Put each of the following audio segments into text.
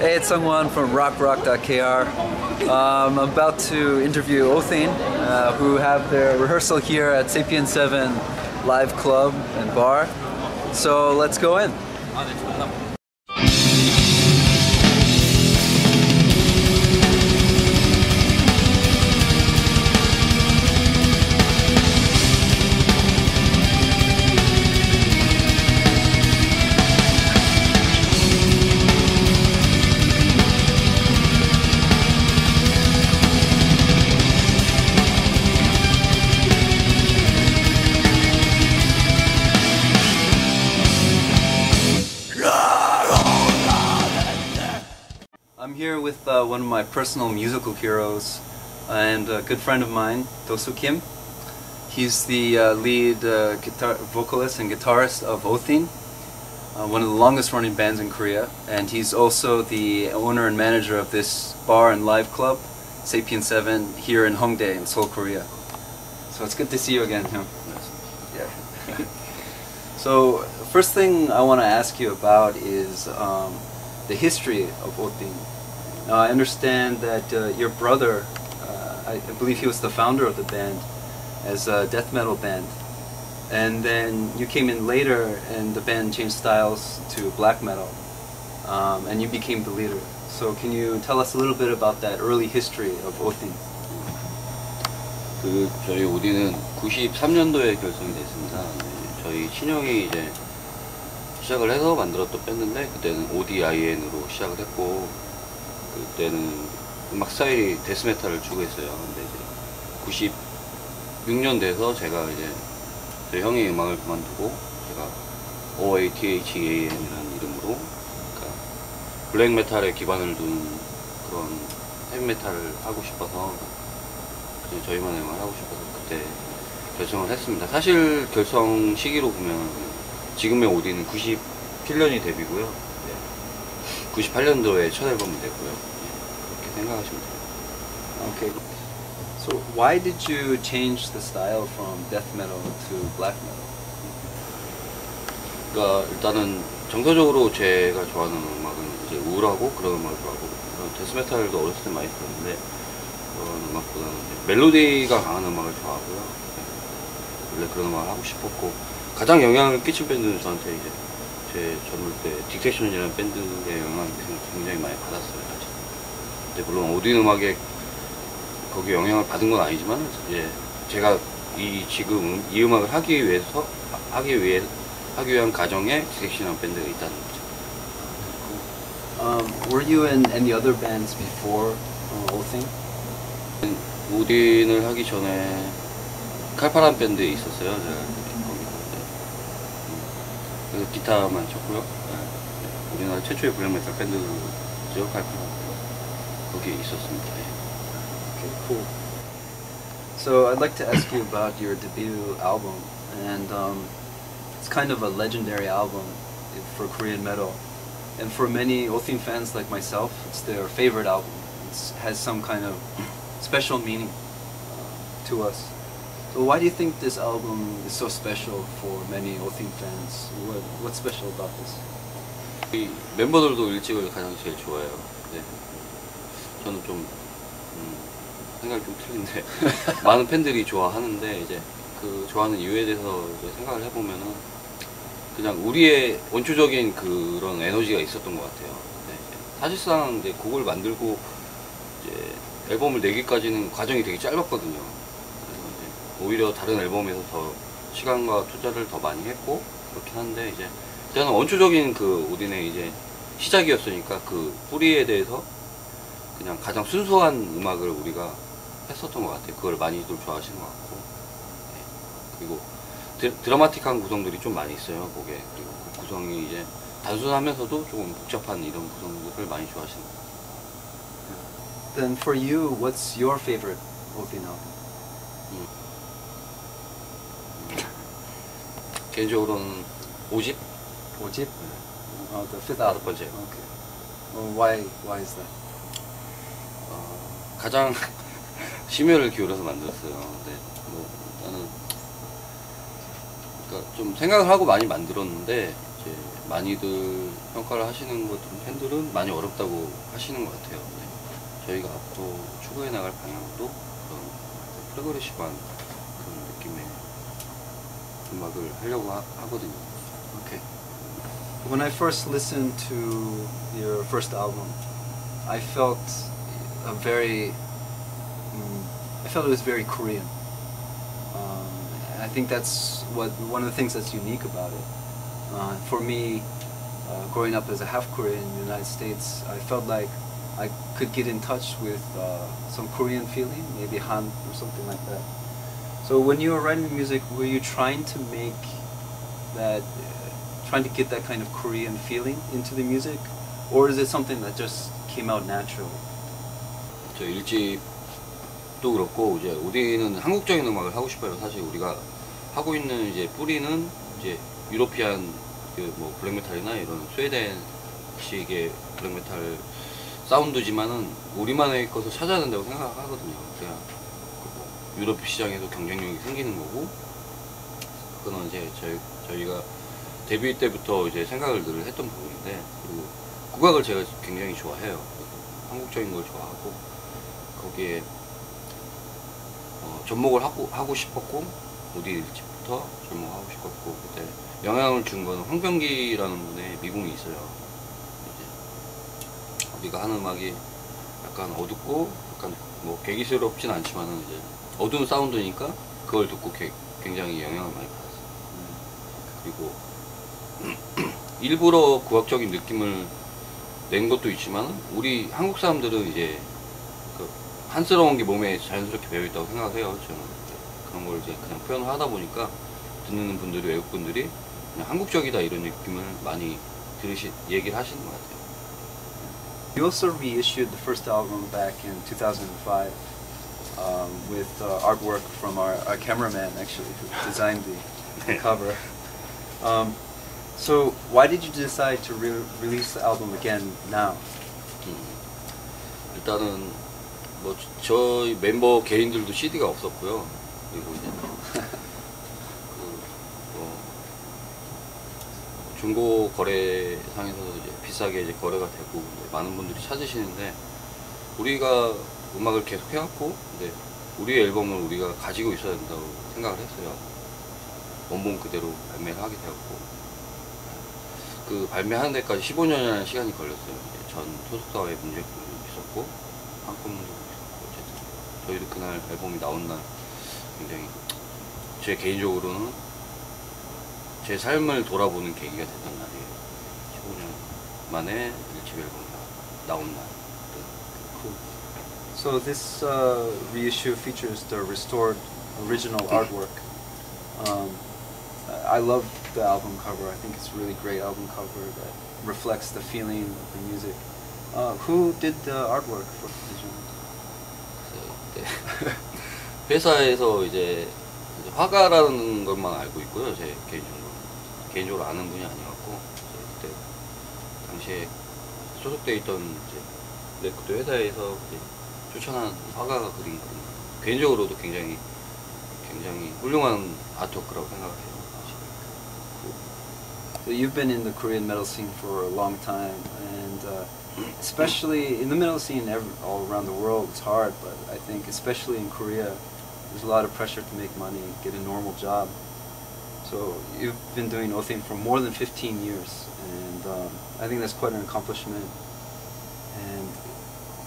Hey, it's Sungwon from rockrock.kr. I'm about to interview Othane, who have their rehearsal here at Sapien 7 Live Club and Bar. So let's go in. I'm here with one of my personal musical heroes and a good friend of mine, Do-Soo Kim. He's the lead vocalist and guitarist of Othane, one of the longest running bands in Korea, and he's also the owner and manager of this bar and live club, Sapien 7, here in Hongdae in Seoul, Korea. So it's good to see you again, Hyung. Yeah. So first thing I want to ask you about is the history of Othane. Now I understand that your brother, I believe he was the founder of the band as a death metal band, and then you came in later and the band changed styles to black metal, and you became the leader. So can you tell us a little bit about that early history of Othane? 저희 오디는 93년도에 결성이 됐습니다. 저희 친형이 이제 시작을 해서 만들었던 밴드인데 그때는 ODIN으로 시작을 했고 그때는 음악 스타일이 데스메탈을 추구했어요. 근데 이제 96년 돼서 제가 이제 저희 형이 음악을 그만두고 제가 OATHEAN이라는 이름으로 그러니까 블랙메탈에 기반을 둔 그런 헤비메탈을 하고 싶어서 저희만의 음악을 하고 싶어서 그때 결성을 했습니다. 사실 결성 시기로 보면 지금의 오디는 97년이 데뷔고요. 98년도에 첫 앨범이 됐고요. 그렇게 생각하시면 돼요. Okay. So why did you change the style from death metal to black metal? 그러니까 일단은 정서적으로 제가 좋아하는 음악은 이제 우울하고 그런 음악을 좋아하고 데스메탈도 어렸을 때 많이 들었는데 그런 음악보다는 멜로디가 강한 음악을 좋아하고요. 원래 그런 음악을 하고 싶었고 가장 영향을 끼친 밴드는 저한테 이제 제 젊을 때 딕섹션이라는 밴드의 영향을 굉장히 많이 받았어요. 사실. 근데 물론 오디오 음악에 거기에 영향을 받은 건 아니지만 이제 제가 지금 이 음악을 하기 위한 가정에 딕섹션이라는 밴드가 있다는 거죠. Were you in any other bands before Othane? 오딘을 하기 전에 칼파란 밴드에 있었어요. 제가 그래서 기타만 쳤고요. 우리나라 최초의 블랙메탈 밴드죠, 칼파란. 거기에 있었습니다. Okay, cool. So I'd like to ask you about your debut album, and it's kind of a legendary album for Korean metal, and for many Othane fans like myself, it's their favorite album. It has some kind of special meaning to us. So why do you think this album is so special for many Othane fans? What's special about this? 이 멤버들도 일찍을 가장 제일 좋아해요. 네. 저는 좀 생각이 좀 틀린데 많은 팬들이 좋아하는데 이제 그 좋아하는 이유에 대해서 이제 생각을 해보면은 그냥 우리의 원초적인 그런 에너지가 있었던 것 같아요. 네. 사실상 이제 곡을 만들고 이제 앨범을 내기까지는 과정이 되게 짧았거든요. 오히려 다른 앨범에서 더 시간과 투자를 더 많이 했고 그렇긴 한데 이제 저는 원초적인 그 오딘의 이제 시작이었으니까 그 뿌리에 대해서 그냥 가장 순수한 음악을 우리가 했었던 것 같아요. 그걸 많이들 좋아하시는 것 같고 네. 그리고 드라마틱한 구성들이 좀 많이 있어요 곡에. 그리고 그 구성이 이제 단순하면서도 조금 복잡한 이런 구성들을 많이 좋아하시는 것 같아요. Then for you, what's your favorite Othane album? 개인적으로는 5집? 5집? The fifth 다섯 album. 번째. Okay. Well, why is that? 가장 심혈을 기울여서 만들었어요. 근데 뭐 나는 그러니까 좀 생각을 하고 많이 만들었는데 이제 많이들 평가를 하시는 것 같은 팬들은 많이 어렵다고 하시는 것 같아요. 네. 저희가 앞으로 추구해 나갈 방향도 그런 프로그레시브한 그런 느낌의 음악을 하려고 하거든요. Okay. When I first listened to your first album, I felt a very, I felt it was very Korean. And I think that's one of the things that's unique about it. For me, growing up as a half Korean in the United States, I felt like I could get in touch with some Korean feeling, maybe Han or something like that. So when you were writing the music, were you trying to make that, trying to get that kind of Korean feeling into the music, or is it something that just came out naturally? 저 일집도 그렇고 이제 우리는 한국적인 음악을 하고 싶어요. 사실 우리가 하고 있는 이제 뿌리는 이제 유로피안 그 뭐 블랙메탈이나 이런 스웨덴식의 블랙메탈 사운드지만은 우리만의 것을 찾아야 된다고 생각하거든요. 그냥 유럽 시장에서 경쟁력이 생기는 거고, 그거는 이제 저희가 데뷔 때부터 이제 생각을 늘 했던 부분인데, 그리고 국악을 제가 굉장히 좋아해요. 한국적인 걸 좋아하고 거기에 접목을 하고 싶었고, 우리 일집부터 접목하고 싶었고, 그때 영향을 준 거는 황병기라는 분의 미궁이 있어요. 이제 우리가 하는 음악이 약간 어둡고 약간 뭐 괴기스럽진 않지만은 이제 어두운 사운드니까 그걸 듣고 굉장히 영향을 많이 받았어요. 그리고 일부러 국악적인 느낌을 낸 것도 있지만 우리 한국 사람들은 이제 그 한스러운 게 몸에 자연스럽게 배어있다고 생각을 해요. 저는 그런 걸 이제 그냥 표현을 하다 보니까 듣는 분들이, 외국 분들이 그냥 한국적이다 이런 느낌을 많이 얘기를 하시는 것 같아요. You also reissued the first album back in 2005 with artwork from our cameraman, actually, who designed the cover. So why did you decide to release the album again now? 일단은 뭐 저희 멤버 개인들도 CD가 없었고요. 그리고 이제 중고 거래상에서 이제 비싸게 이제 거래가 되고 많은 분들이 찾으시는데, 우리가 음악을 계속 해왔고, 근데 우리의 앨범을 우리가 가지고 있어야 된다고 생각을 했어요. 원본 그대로 발매를 하게 되었고, 그 발매하는 데까지 15년이라는 시간이 걸렸어요. 전 소속사와의 문제도 있었고, 한꺼문도 있었고, 어쨌든 저희도 그날 앨범이 나온 날 굉장히 제 개인적으로는 제 삶을 돌아보는 계기가 됐던 날이에요. 15년 만에 1집 앨범이 나온 날. Cool. So this reissue features the restored original artwork. I love the album cover. I think it's a really great album cover that reflects the feeling of the music. Who did the artwork for the 네. 회사에서 이제 화가라는 것만 알고 있고요. 제 개인적으로 아는 분이 아니었고, 그때 당시에 소속돼 있던 이제 레코드 회사에서 이제 추천한 화가가 그린 거, 개인적으로도 굉장히 훌륭한 아트워크라고 생각해요. So you've been in the Korean metal scene for a long time, and especially in the metal scene all around the world, it's hard, but I think especially in Korea, there's a lot of pressure to make money, get a normal job. So you've been doing Othing for more than 15 years, and I think that's quite an accomplishment. And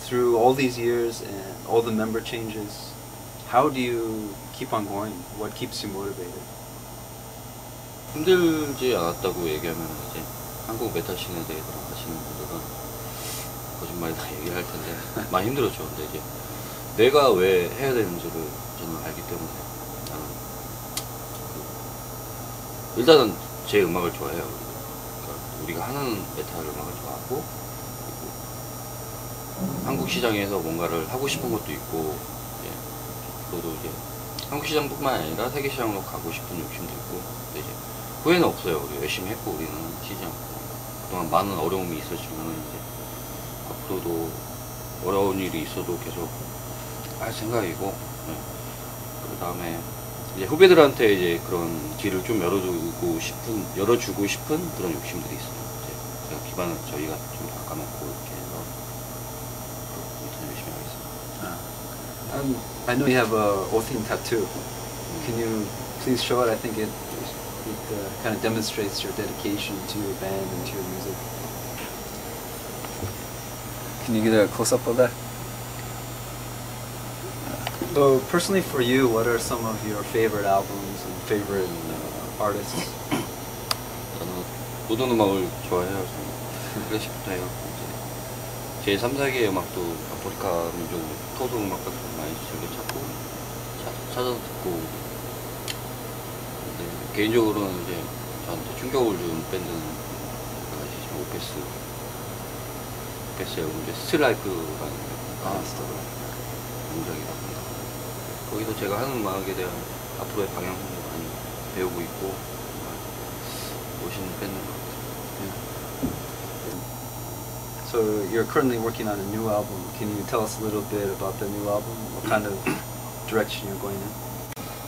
through all these years and all the member changes, how do you keep on going? What keeps you motivated? 힘들지 않았다고 얘기하면 이제 한국 메탈 씬에 대해서 하시는 분들은 거짓말이다 얘기를 할 텐데 많이 힘들었죠. 근데 이제 내가 왜 해야 되는지를 저는 알기 때문에 나는 일단은 제 음악을 좋아해요. 그러니까 우리가 하는 메탈 음악을 좋아하고, 그리고 한국 시장에서 뭔가를 하고 싶은 것도 있고, 저도 이제 한국 시장뿐만 아니라 세계 시장으로 가고 싶은 욕심도 있고, 근데 이제 후회는 없어요. 우리 열심히 했고, 우리는 시장 그동안 많은 어려움이 있었지만 이제 앞으로도 어려운 일이 있어도 계속 할 생각이고, 그 다음에 이제 후배들한테 이제 그런 길을 좀 열어주고 싶은 그런 욕심들이 있어요. 이제 제가 기반을 저희가 좀 닦아놓고 이렇게 해서 더 열심히 하겠습니다. I know you have a Othin tattoo. Can you please show it? I think it kind of demonstrates your dedication to your band and to your music. Can you get a close-up of that? So personally for you, what are some of your favorite albums and favorite artists? 저는 모든 음악을 좋아해요. 저는 클래식부터 해요. 제 3, 4기의 음악도 아프리카 민족 토속 음악 같은 거 많이 즐겨 찾아서 듣고. 근데 개인적으로는 이제 저한테 충격을 준 밴드는 오페스의 이제 스틸라이프라는 음악이라고. 거기도 제가 하는 음악에 대한 앞으로의 방향성도 많이 배우고 있고 멋있는 밴드인 것 같아요. So you're currently working on a new album. Can you tell us a little bit about the new album? What kind of direction you're going in?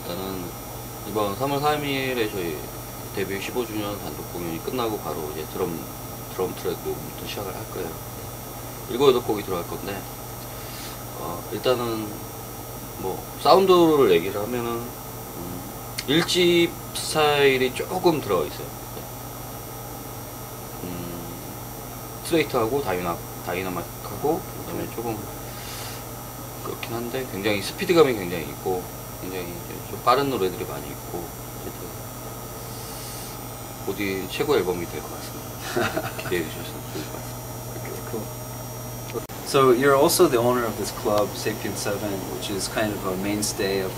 일단은 이번 3월 3일에 저희 데뷔 15주년 단독 공연이 끝나고 바로 이제 드럼 트랙 녹음부터 시작을 할 거예요. 7, 8곡이 들어갈 건데 일단은 뭐 사운드를 얘기를 하면은 1집 스타일이 조금 들어가 있어요. 스트레이트하고 다이나믹하고 그다음에 조금 그렇긴 한데 굉장히 스피드감이 굉장히 있고 굉장히 이제 좀 빠른 노래들이 많이 있고 어디 최고 앨범이 될 것 같습니다. 기대해 주셔서 좋을 것 같습니다. Okay, cool. So you're also the owner of this club, Sapien 7, which is kind of a mainstay of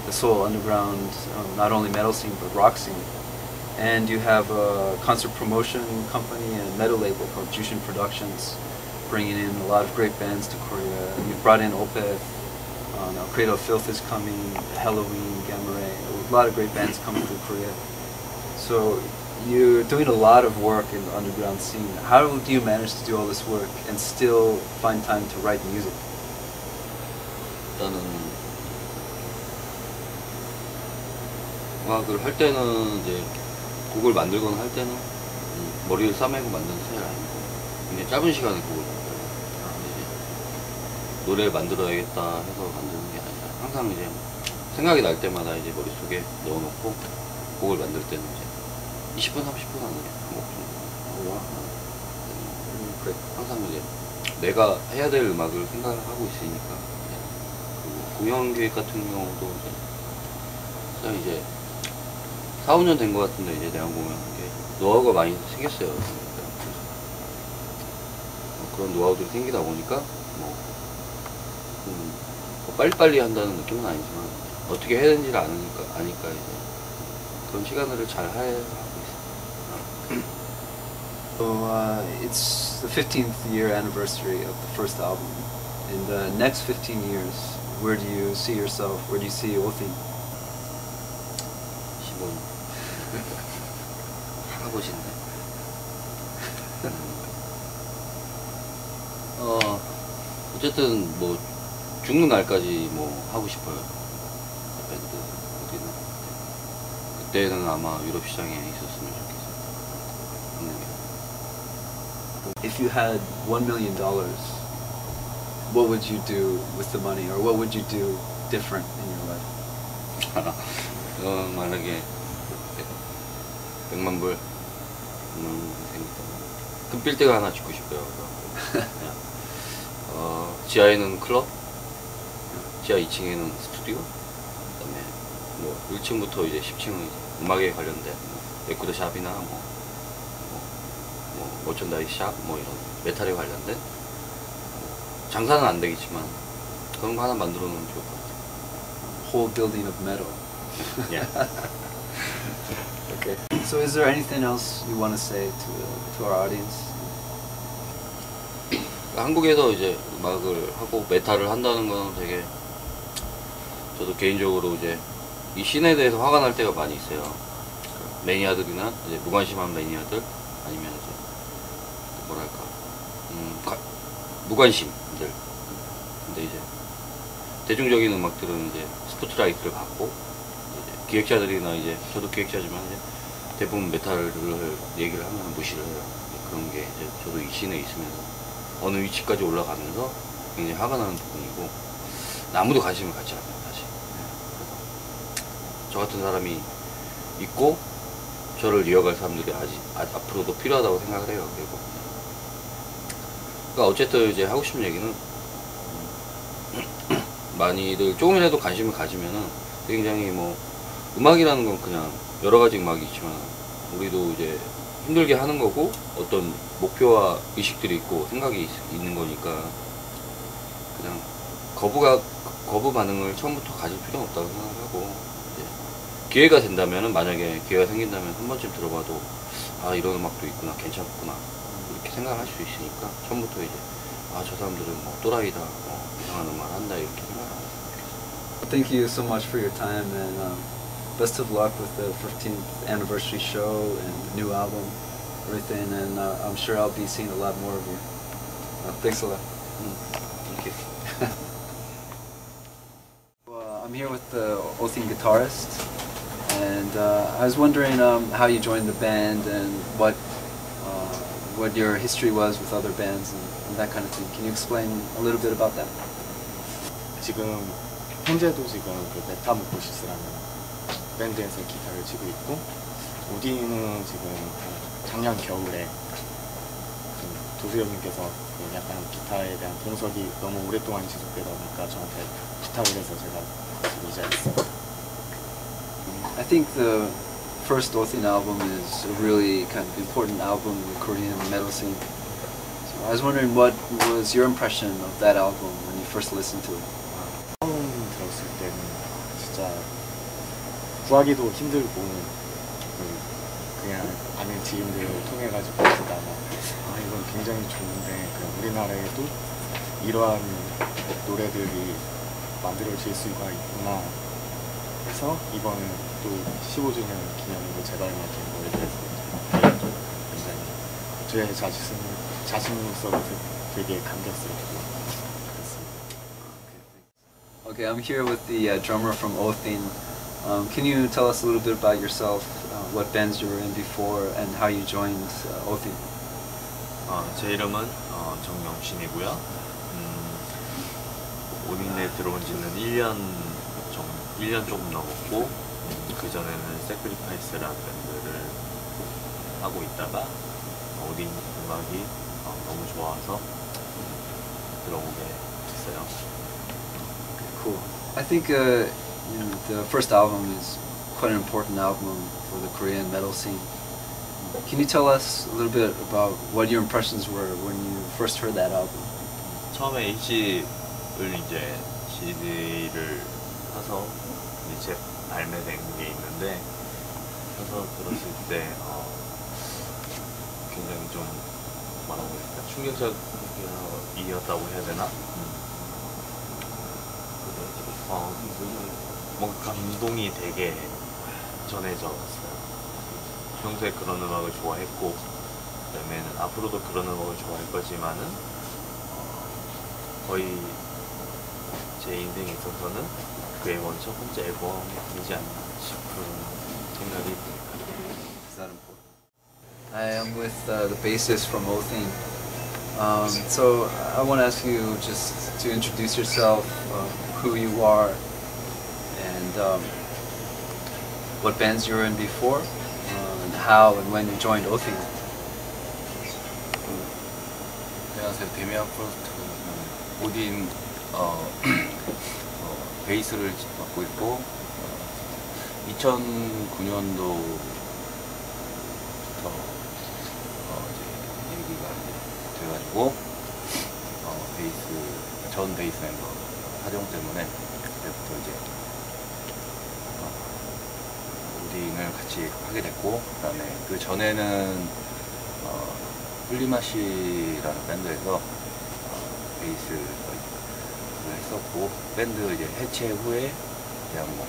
the Seoul underground, not only metal scene but rock scene. And you have a concert promotion company and metal label called Jushin Productions, bringing in a lot of great bands to Korea. You've brought in Opeth, now Cradle of Filth is coming, Halloween, Gamma Ray, a lot of great bands coming to Korea. So you're doing a lot of work in the underground scene. How do you manage to do all this work and still find time to write music? 일단은 음악을 할 때는 이제 곡을 만들거나 할 때는 머리를 싸매고 만드는 스타일 아니고 굉장히 짧은 시간에 곡을 만들어요. 이제 노래를 만들어야겠다 해서 만드는 게 아니라 항상 이제 생각이 날 때마다 이제 머릿속에 넣어놓고 곡을 만들 때는 이제 20분, 30분 안에 한 곡 정도. 항상 이제 내가 해야 될 음악을 생각을 하고 있으니까. 그리고 공연 계획 같은 경우도 이제 4, 5년 된 것 같은데 이제 내한 공연 게 노하우가 많이 생겼어요. 그런 노하우들이 생기다 보니까 뭐 빨리빨리 한다는 느낌은 아니지만 어떻게 해야 되는지를 아니까 이제 그런 시간을 잘 하고 있어요. So it's the 15th year anniversary of the first album. In the next 15 years, where do you see yourself? Where do you see Othin? 15년 할아버지인데 어쨌든 뭐 죽는 날까지 뭐 하고 싶어요. 밴드 어디는 그때는 아마 유럽 시장에 있었으면 좋겠어요. If you had $1 million, what would you do with the money, or what would you do different in your life? 만약에 100만 불 큰 빌딩 하나 짓고 싶어요. 지하에는 클럽, 지하 2층에는 스튜디오, 그다음에 뭐 1층부터 이제 10층은 음악에 관련된 레코드 샵이나 뭐 머천다이즈 샵, 뭐 이런 메탈에 관련된 장사는 안 되겠지만 그런 거 하나 만들어 놓으면 좋을 것 같아요. Whole building of metal. Yeah. Okay. So is there anything else you want to say to our audience? 한국에서 이제 음악을 하고 메탈을 한다는 건 되게 저도 개인적으로 이제 이 씬에 대해서 화가 날 때가 많이 있어요. 매니아들이나 이제 무관심한 매니아들 아니면 이제 뭐랄까 무관심들. 근데 이제 대중적인 음악들은 이제 스포트라이트를 받고 이제 기획자들이나 이제 저도 기획자지만 이제 대부분 메탈을 얘기를 하면 무시를 해요. 그런 게 이제 저도 이 씬에 있으면서 어느 위치까지 올라가면서 굉장히 화가 나는 부분이고 아무도 관심을 갖지 않아요 사실. 그래서 저 같은 사람이 있고 저를 이어갈 사람들이 앞으로도 필요하다고 생각을 해요. 그리고 그러니까 어쨌든 이제 하고 싶은 얘기는 많이들 조금이라도 관심을 가지면은 굉장히 뭐 음악이라는 건 그냥 여러 가지 음악이 있지만 우리도 이제 힘들게 하는 거고 어떤 목표와 의식들이 있고 생각이 있는 거니까 그냥 거부 반응을 처음부터 가질 필요는 없다고 생각하고 이제 기회가 된다면은 만약에 기회가 생긴다면 한 번쯤 들어봐도 아 이런 음악도 있구나 괜찮구나 이렇게 생각할 수 있으니까 처음부터 이제 아 저 사람들은 뭐 또라이다 뭐 이상한 음악을 한다 이렇게 생각 안 했으면 좋겠어요. Thank you so much for your time and best of luck with the 15th anniversary show and the new album, everything, and I'm sure I'll be seeing a lot more of you. Thanks a lot. Thank you. I'm here with the Othing guitarist, and I was wondering how you joined the band and what your history was with other bands and that kind of thing. Can you explain a little bit about that? 지금 현재도 지금 그 메타모포시스라는 밴드에서 기타를 치고 있고 오디는 지금 작년 겨울에 도수 형님께서 그 약간 기타에 대한 동석이 너무 오랫동안 지속되다 보니까 저한테 부탁을 해서 제가 이 자리에 있습니다. I think the first Othing album is a really kind of important album in the Korean metal scene. So I was wondering what was your impression of that album when you first listened to it? 처음 들었을 때는 진짜 구하기도 힘들고 그냥 아는 지인들을 통해 가지고 듣다가 아 이건 굉장히 좋은데 우리나라에도 이러한 노래들이 만들어질 수가 있구나 해서 이번 또 15주년 기념으로 재발매된 거에 대해서 굉장히 제 자신으로서 되게 감격스럽고 그랬습니다. Okay, I'm here with the drummer from Othing. Can you tell us a little bit about yourself, what bands you were in before, and how you joined Othing? 제 이름은 정명신이고요. 오딘에 들어온 지는 1년 조금 넘었고 그전에는 세크리파이스라는 밴드를 하고 있다가 오딘 음악이 너무 좋아서 들어오게 됐어요. Cool. I think the first album is quite an important album for the Korean metal scene. Can you tell us a little bit about what your impressions were when you first heard that album? 처음에 H를 이제 CD를 사서 이제 발매된 게 있는데 사서 들었을 때 굉장히 좀 뭐라고 해야 되나 충격적이었다고 해야 되나? 뭔가 감동이 되게 전해졌어요. 평소에 그런 음악을 좋아했고 그다음에는 앞으로도 그런 음악을 좋아할 거지만은 거의 제 인생에 있어서는 그의 첫 번째 앨범이지 않나 싶은 생각이 듭니다. Is that important? I am with the bassist from Othing. So I want to ask you just to introduce yourself, who you are, and what bands you were in before, and how and when you joined Othing. 안녕하세요. 데미안 프로스트 오딘 베이스를 맡고 있고 2009년도부터 이제 얘기가 돼가지고 전 베이스 멤버 사정 때문에 그때부터 이제 오딘을 같이 하게 됐고 그다음에 그 전에는 플리마시라는 밴드에서 베이스를 했었고 밴드 이제 해체 후에 그냥 뭐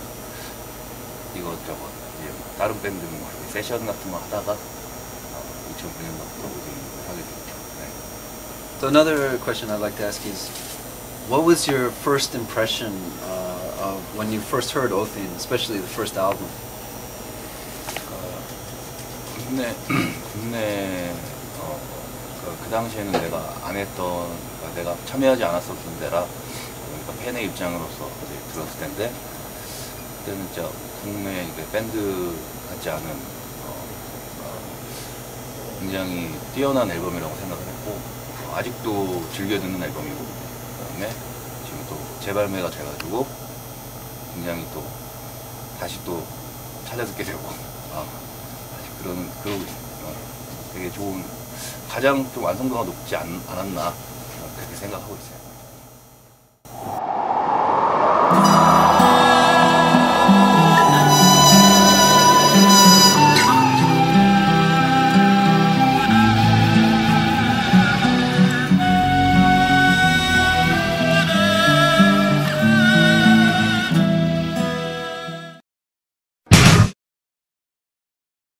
이것저것 이제 다른 밴드 뭐 세션 같은 거 하다가 2009년도부터 오딘을 하게 됐죠. 네. So another question I'd like to ask is, what was your first impression when you first heard Othin, especially the first album? 국내 그 당시에는 내가 안 했던, 그러니까 내가 참여하지 않았었던 데라, 그러니까 팬의 입장으로서 이제 들었을 텐데, 그때는 진짜 국내 이제 밴드 같지 않은 굉장히 뛰어난 앨범이라고 생각을 했고, 아직도 즐겨 듣는 앨범이고, 그다음에 지금 또 재발매가 돼가지고 굉장히 또 다시 또 찾아 듣게 되고, 아직 그러고 되게 좋은, 가장 좀 완성도가 높지 않았나 그렇게 생각하고 있어요.